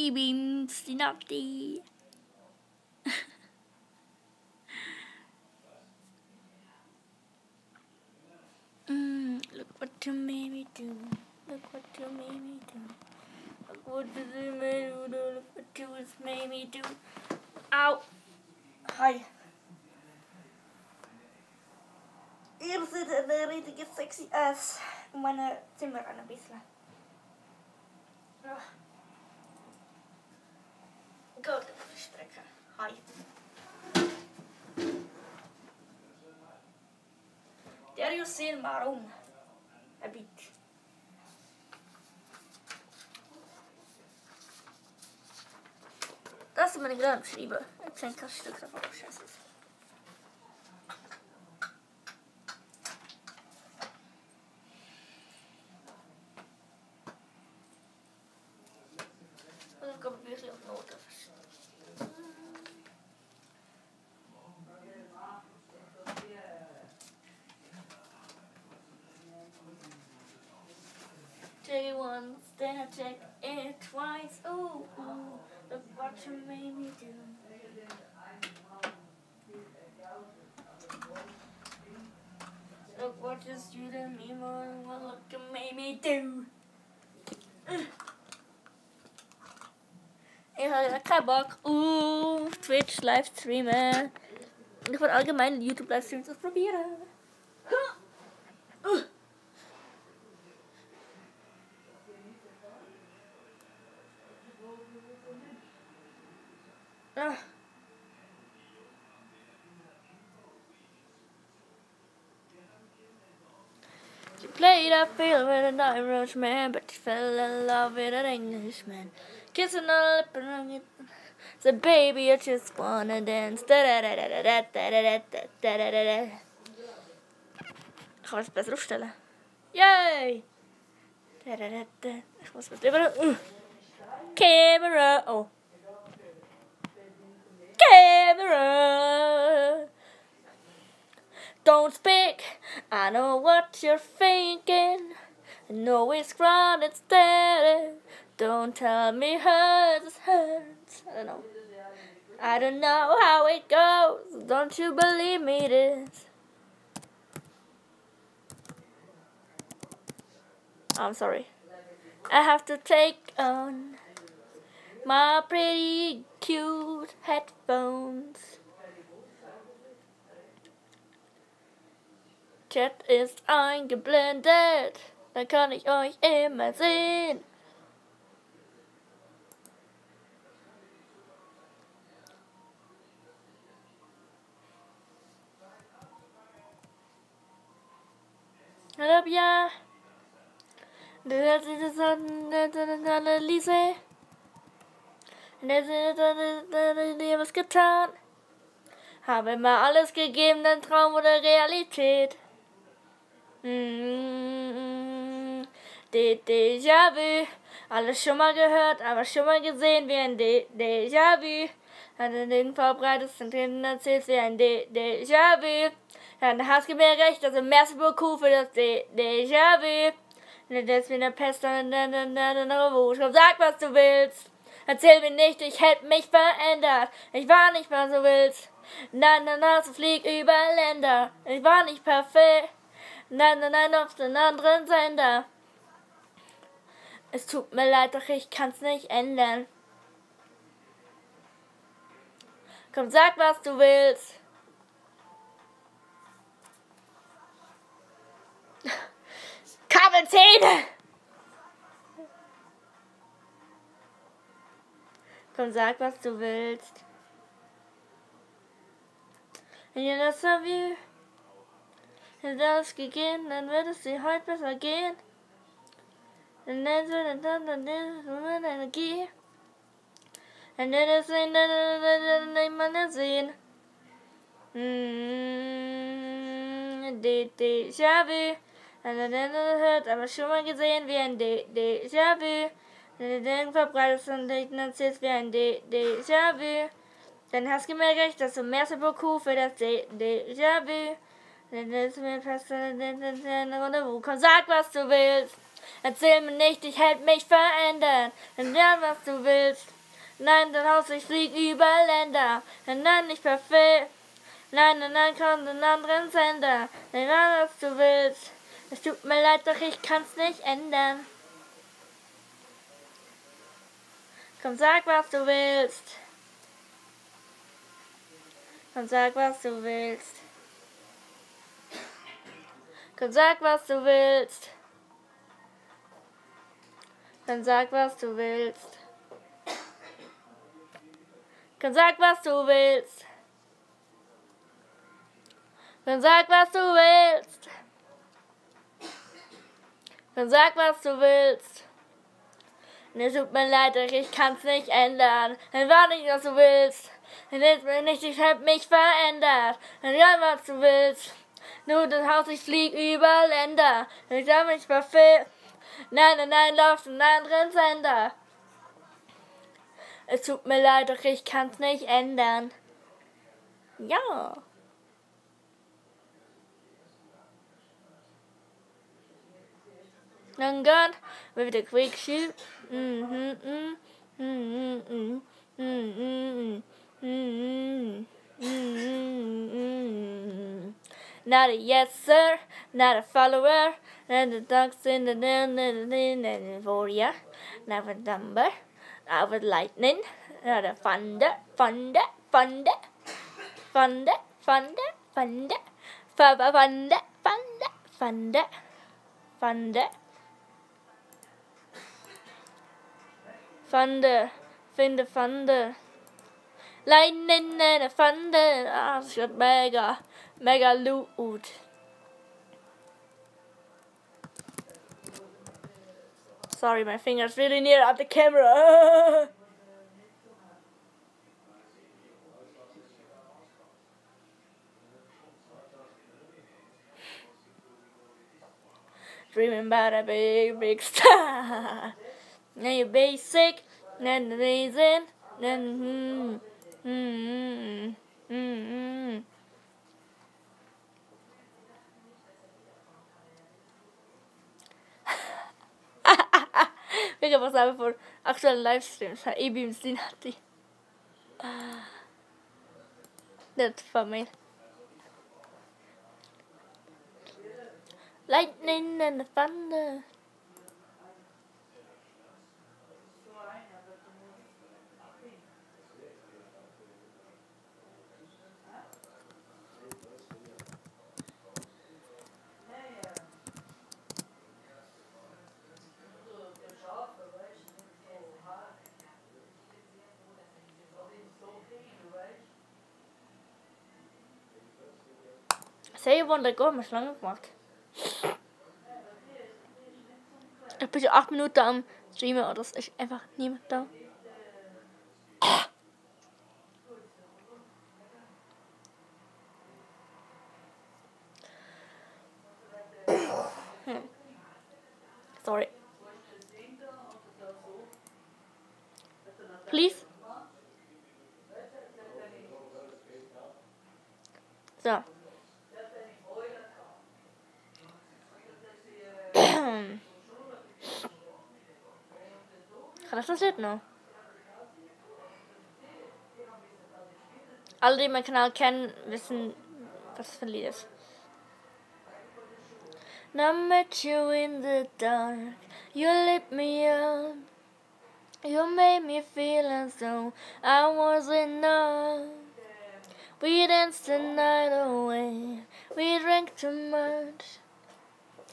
Ich bin's, die Nati. Look what you made me do. Look what you made me do. Look what you made me do. Look what you made me do. Au. Hi. Ihr seht eine richtige sexy Ass. Meine Zimmer ein bisschen. Gut, Strecke. Hi. Der you sehen warum? Ein Beach. Das ist meine Glanzliebe. Ein kleines Stück davon. Scheiße. Ich komme wirklich auf Noten. Take it once, then I take it twice. Ooh, ooh, look what you made me do. Look what you done me more than what look you made me do. Ich habe keinen Bock. Twitch Livestreamen. Ich wollte allgemein YouTube Livestreams ausprobieren. She played a field with an Irishman, but she fell in love with an Englishman. Kissing her lip and said, baby, I just wanna dance. Ich kann es besser aufstellen. Yay! Ich muss was drüber. Camera! Oh. Camera! Don't speak, I know what you're thinking. I know it's ground, it's steady. Don't tell me hurts. I don't know how it goes. Don't you believe me this? I'm sorry. I have to take on my pretty cute headphones. Chat ist eingeblendet, dann kann ich euch immer sehen. Hallo, ja. Das ist das Anneliese. Dir was getan. Habe immer alles gegeben, dein Traum oder Realität. Déjà-vu, alles schon mal gehört, aber schon mal gesehen wie ein Déjà-vu. Hatte den verbreitest und hinten erzählst wie ein Déjà-vu. Dann hast du mir recht, also merci beaucoup für das Déjà-vu. Das ist wie eine Pest und dann sag, was du willst. Erzähl mir nicht, ich hätte mich verändert. Ich war nicht mehr so wild. Nein, so flieg über Länder. Ich war nicht perfekt. Nein, auf den anderen Sender. Es tut mir leid, doch ich kann's nicht ändern. Komm, sag, was du willst. Kabelzähne! Komm, sag, was du willst. Wenn ihr das so wie das gegeben, dann wird es dir heute besser gehen. Dann nennst du dann Energie. Dann wird es sehen, dann nicht mal sehen. Déjà-vu. Dann hört, aber schon mal gesehen wie ein Déjà-vu. Dann verbreitest und dich erzählst wie ein Déjà-vu. Dann hast du mir recht, dass du merci beaucoup für das Déjà-vu. Dann ist mir fast eine Runde, wo komm, sag, was du willst. Erzähl mir nicht, ich hätte mich verändert. Denn ja, was du willst. Nein, dein Haus, ich flieg über Länder. Nein, nicht perfekt. Nein, nein, nein, komm einen anderen Sender. Nein, nein, was du willst. Es tut mir leid, doch ich kann's nicht ändern. Komm, sag, was du willst. Komm, sag, was du willst. Komm, sag, was du willst. Komm, sag, was du willst. Komm, sag, was du willst. Komm, sag, was du willst. Komm, sag, was du willst. Es tut mir leid, ich kann's nicht ändern. Dann war nicht, was du willst. Dann ist mir nicht, ich hab mich verändert. Dann ja, was du willst. Nur das Haus, ich flieg über Länder. Ich hab mich perfekt. Nein, nein, nein, lauf einen anderen Sender. Es tut mir leid, doch ich kann's nicht ändern. Ja. Dann gone with the quick shoot. Not a yes sir, not a follower, and the dogs in the for ya. Not a number, not a lightning, not a thunder, thunder, thunder, thunder, thunder, thunder, thunder, thunder, thunder, thunder. Thunder, finde Thunder. Lightning and a thunder. Ah, it's got mega loot. Sorry, my finger's really near at the camera. Dreaming about a big star. Now you're basic, then amazing, then Wir gaan samen voor actuele livestreams. E-beams die had die. Dat van mij. Lightning and the thunder. Say Wonder Go, haben wir schon lange gemacht. Ich bin schon 8 Minuten am Streamen und es ist einfach niemand da. Sorry. Please. So. Kann das nicht noch? Alle, die meinen Kanal kennen, wissen, was das für ein Lied ist. Now I met you in the dark, you lit me up, you made me feel as though I was enough. We danced the night away, we drank too much.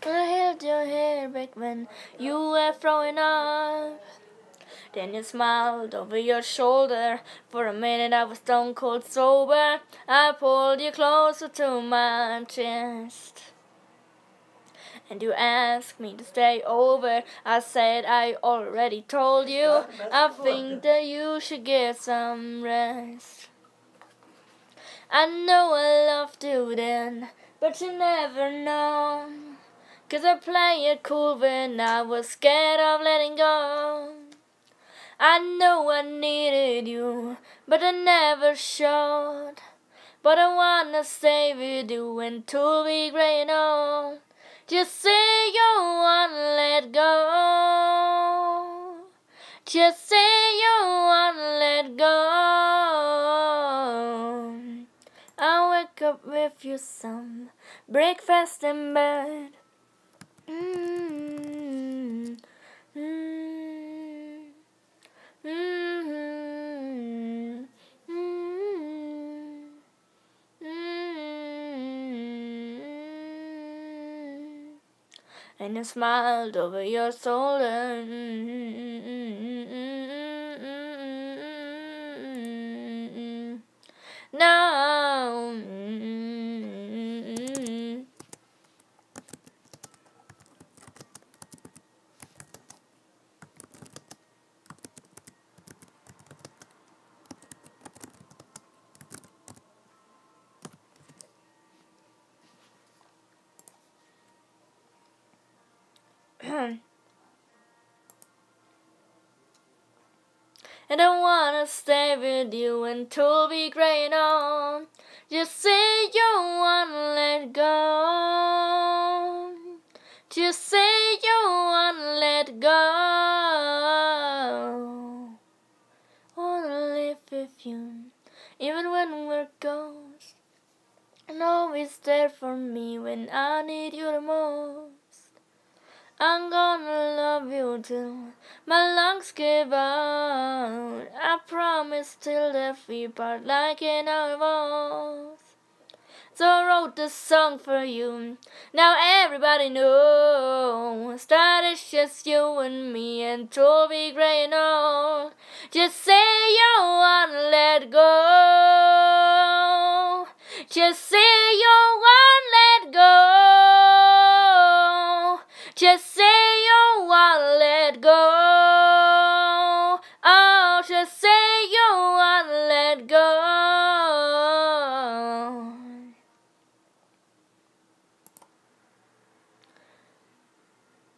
I held your hair back when you were throwing up. Then you smiled over your shoulder. For a minute I was stone cold sober. I pulled you closer to my chest. And you asked me to stay over. I said I already told you. I think that you should get some rest. I know I loved you then, but you never know. 'Cause I played it cool when I was scared of letting go. I know I needed you, but I never showed. But I wanna stay with you until we grow old. Just say you won't let go. Just say you won't let go. I'll wake up with you some breakfast in bed. Mm-hmm. Mm-hmm. Mm-hmm. Mm-hmm. And you smiled over your shoulder. No. I don't wanna stay with you until we gray on. Just say you won't let go. Just say you won't let go. Wanna live with you, even when we're ghosts. And always there for me when I need you the most. I'm gonna love you till my lungs give out. I promise till death we part like in our vows. So I wrote this song for you. Now everybody knows that it's just you and me until we gray and old. Just say you won't let go. Just say you won't let go. Just say you won't let go. Oh, just say you won't let go.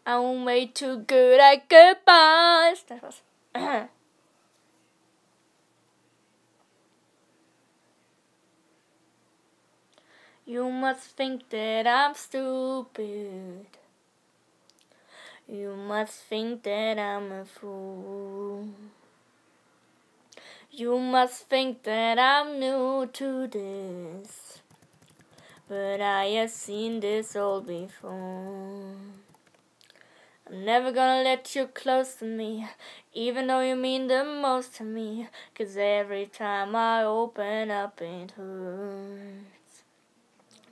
I'm way too good at goodbyes. That was. You must think that I'm stupid. You must think that I'm a fool. You must think that I'm new to this, but I have seen this all before. I'm never gonna let you close to me, even though you mean the most to me, 'cause every time I open up it hurts.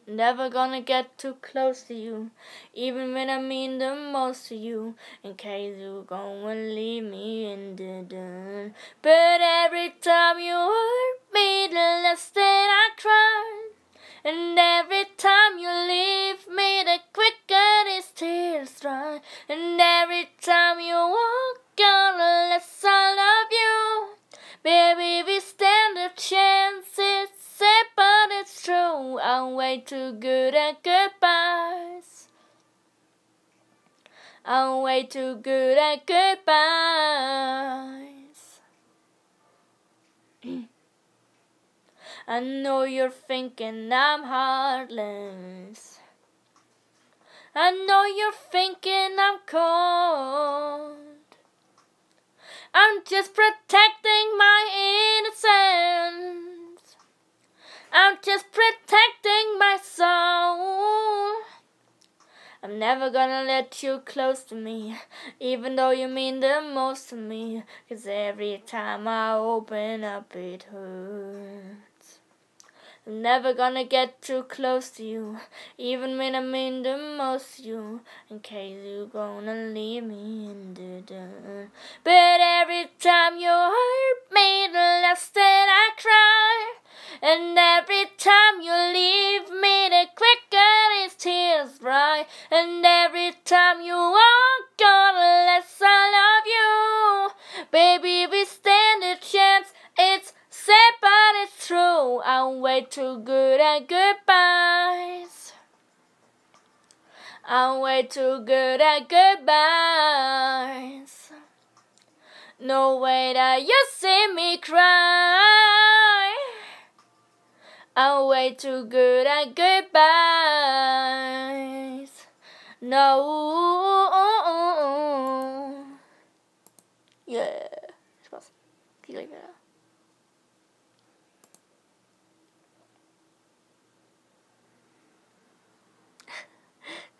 Never gonna get too close to you, even when I mean the most to you, in case you go and leave me in the dirt. But every time you hurt me, the less that I cry. And every time you leave me, the quicker these tears dry. And every time you walk out, the less I love you. Baby, we stand a chance, it's sad but it's true. I'm way too good at goodbyes. I'm way too good at goodbyes. I know you're thinking I'm heartless. I know you're thinking I'm cold. I'm just protecting my innocence. I'm just protecting my soul. I'm never gonna let you close to me, even though you mean the most to me, 'cause every time I open up it hurts. I'm never gonna get too close to you, even when I mean the most to you, in case you're gonna leave me in the dirt. But every time you hurt me, the less that I cry. And every time you leave me, the quicker these tears dry. And every time you walk on, the less I love you. Baby, we stand a chance, it's sad but it's true. I'm way too good at goodbyes. I'm way too good at goodbyes. No way that you see me cry. I'm way too good at goodbyes. No. Yeah. Spaß. Krieg gleich wieder.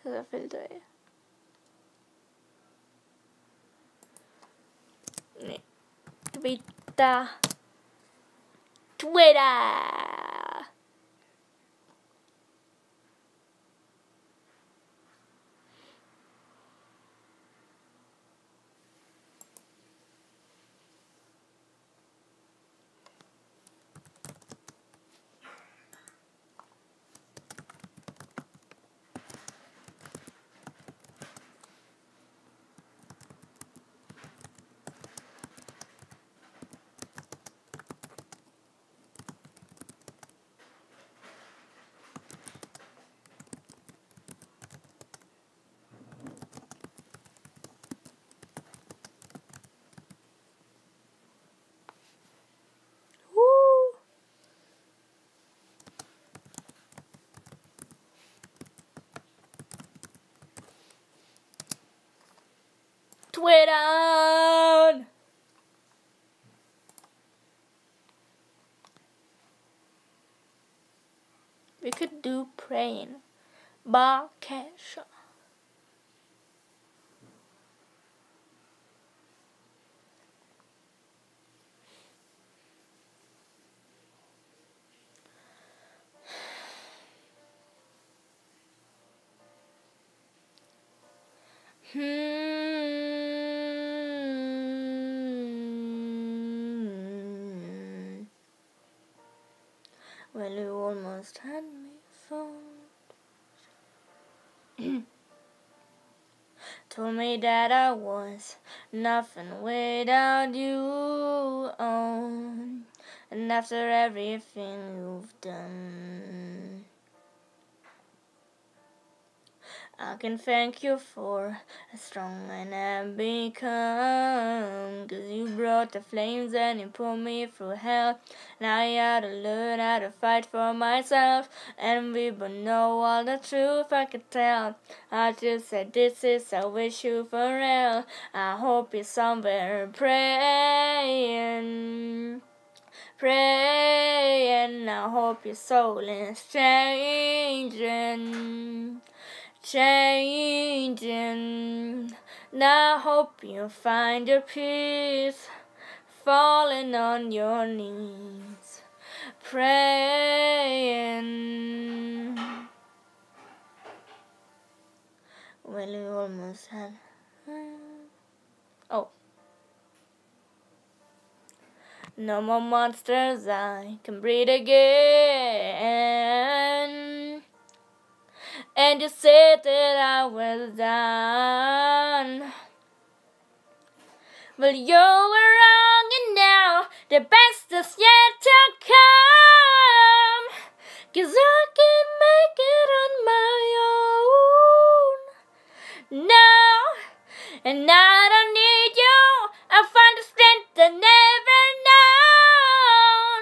Das ist der Filter, ey. Nee. Twitter. Twitter. We could do praying. Bar cash. Well, you almost had me fooled. Told me that I was nothing without you on. And after everything you've done, I can thank you for how strong I have become. 'Cause you brought the flames and you put me through hell. Now I gotta learn how to fight for myself. And we both know all the truth I could tell. I just said this is I wish you for real. I hope you're somewhere praying. Praying, I hope your soul is changing. Changing, and I hope you find your peace, falling on your knees, praying. Well, you almost had. Oh. No more monsters, I can breathe again. And you said that I was done. Well, you were wrong, and now the best is yet to come. 'Cause I can make it on my own now. And I don't need you, I find the strength I never known.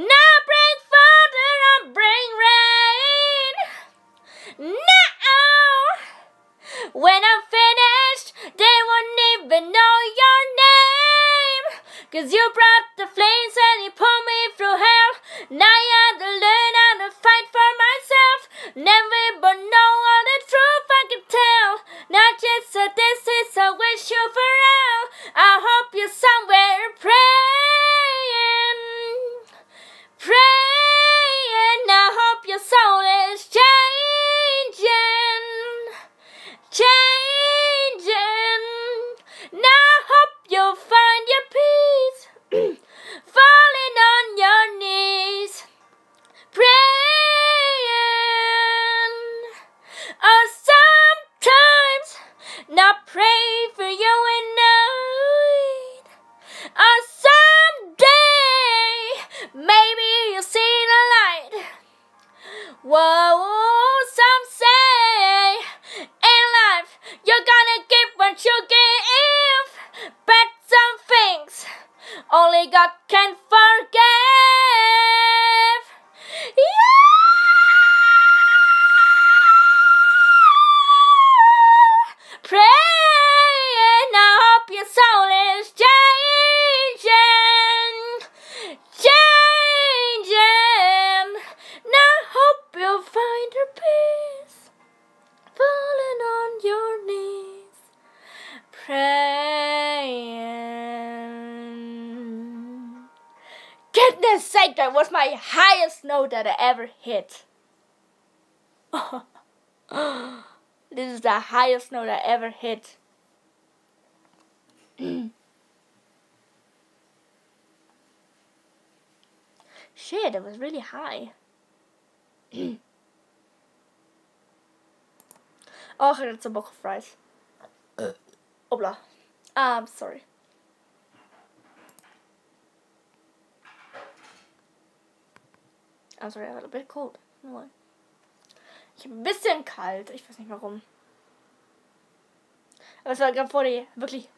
Now bring thunder and bring rain. Now, when I'm finished, they won't even know your name. 'Cause you brought the flames and you pulled me through hell. Now I had to learn how to fight for myself. Never but know all the truth I can tell. Not just a distance, I wish you forever. I hope you're somewhere praying. Praying, I hope your soul is changing. Changing, and I hope you'll find your peace. Falling on your knees, praying. Or sometimes not pray for you and night. Or someday maybe you'll see the light. Whoa, some say in life you're gonna give what you give, but some things only God can forgive. Yeah! goodness sake, that was my highest note that I ever hit. This is the highest note I ever hit. Shit, it was really high. Oh, I had some bucket fries. Obla. I'm sorry. I'm sorry, I was a bit cold. Ich bin ein bisschen kalt. Ich weiß nicht warum. Aber es war gerade vor die wirklich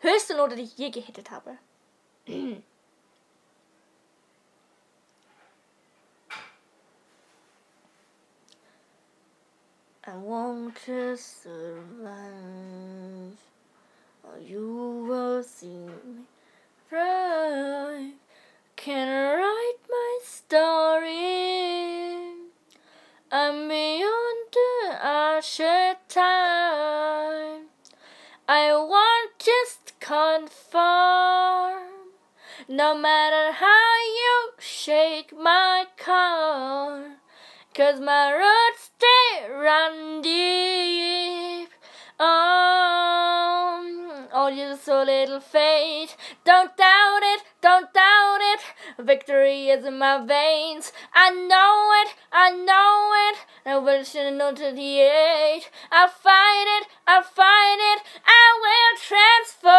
höchste Note, die ich je gehittet habe. I want to survive, or you will see me thrive. Can I write my story? I'm beyond the usher time. I won't just conform, no matter how you shake my car. 'Cause my roots, they run deep. Oh, you're so little fate. Don't doubt it, don't doubt it. Victory is in my veins. I know it, I know it. I wish I know to the age. I'll fight it, I'll fight it. I will transform.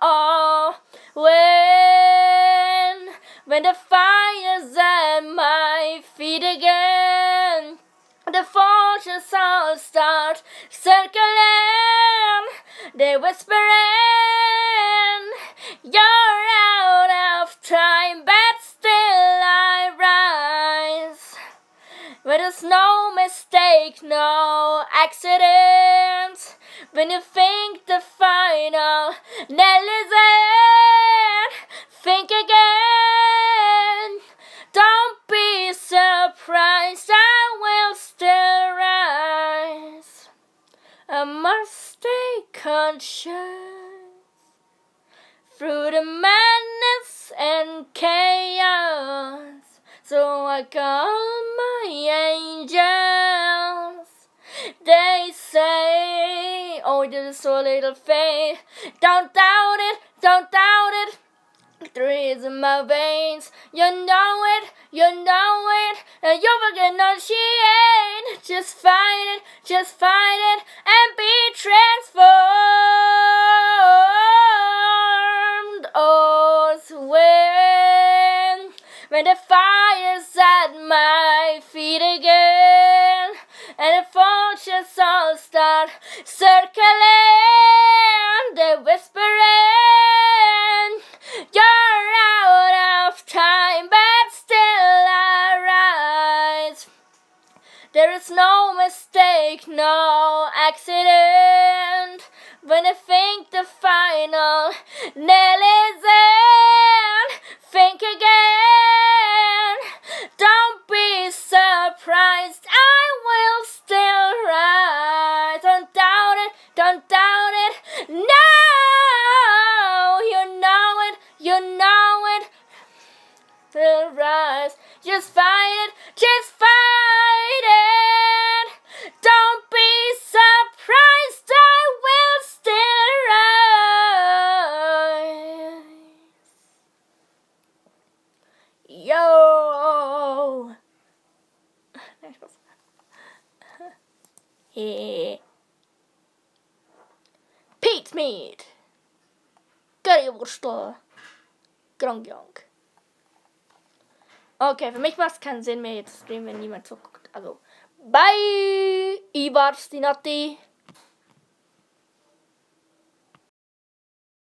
Oh, when the fire's at my feet again, the fortunes all start circling. They're whispering, you're out of time, but still I rise. Where there's no mistake, no accident. When you think the final nail is in, think again. Don't be surprised, I will still rise. I must stay conscious through the madness and chaos. So I call my angels. They say, oh, there's so little faith. Don't doubt it, don't doubt it. Victory is in my veins. You know it, you know it. And you will negotiate. Just fight it, and be transformed. Oh, it's when the fire's at my feet again, and the fortunes all start circling. They're whispering, you're out of time, but still I rise. There is no mistake, no accident. When I think the final nail is in, think again. Don't be surprised, I will still rise. Don't doubt it, don't doubt it. No, you know it, you know it. Still rise. Just fight it, just fight it. Don't be surprised, I will still rise. Yo. Yeah. Pete Meat. Currywurst. Grongyong. Okay, für mich macht es keinen Sinn mehr jetzt zu streamen, wenn niemand zuguckt. Also, bye, Ivar Stinati.